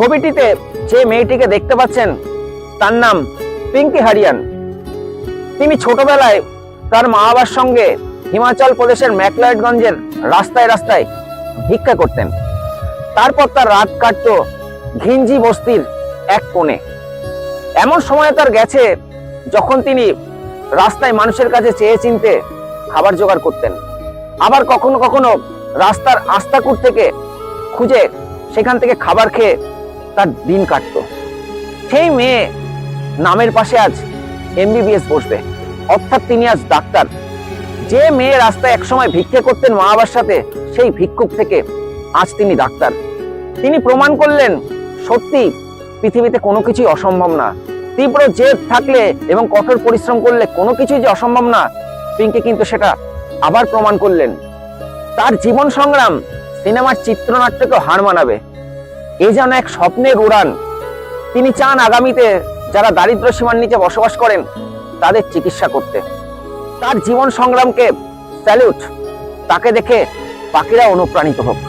ছবিটিতে যে মেয়েটিকে দেখতে পাচ্ছেন তার নাম পিঙ্কি হারিয়ান। তিনি ছোটবেলায় তার মা বাবার সঙ্গে হিমাচল প্রদেশের ম্যাকলয়েডগঞ্জের রাস্তায় রাস্তায় ভিক্ষা করতেন। তারপর তার রাত কাটতো ঘিঞ্জি বস্তির এক কোণে। এমন সময় তার গেছে যখন তিনি রাস্তায় মানুষের কাছে চেয়ে চিনতে খাবার জোগাড় করতেন। আবার কখনো কখনো রাস্তার আস্তাকুট থেকে খুঁজে সেখান থেকে খাবার খেয়ে তার দিন কাটতো। সেই মেয়ে নামের পাশে আজ এমবিবিএস বসবে, অর্থাৎ তিনি আজ ডাক্তার। যে মেয়ে রাস্তায় একসময় ভিক্ষে করতেন মা বাবার সাথে, সেই ভিক্ষুক থেকে আজ তিনি ডাক্তার। তিনি প্রমাণ করলেন সত্যি পৃথিবীতে কোনো কিছুই অসম্ভব না। তীব্র জেদ থাকলে এবং কঠোর পরিশ্রম করলে কোনো কিছুই যে অসম্ভব না, পিঙ্কি কিন্তু সেটা আবার প্রমাণ করলেন। তার জীবন সংগ্রাম সিনেমার চিত্রনাট্যকে হার মানাবে। এই যেন এক স্বপ্নের উড়ান। তিনি চান আগামীতে যারা দারিদ্র সীমার নিচে বসবাস করেন তাদের চিকিৎসা করতে। তার জীবন সংগ্রামকে স্যালুট। তাকে দেখে বাকিরা অনুপ্রাণিত হোক।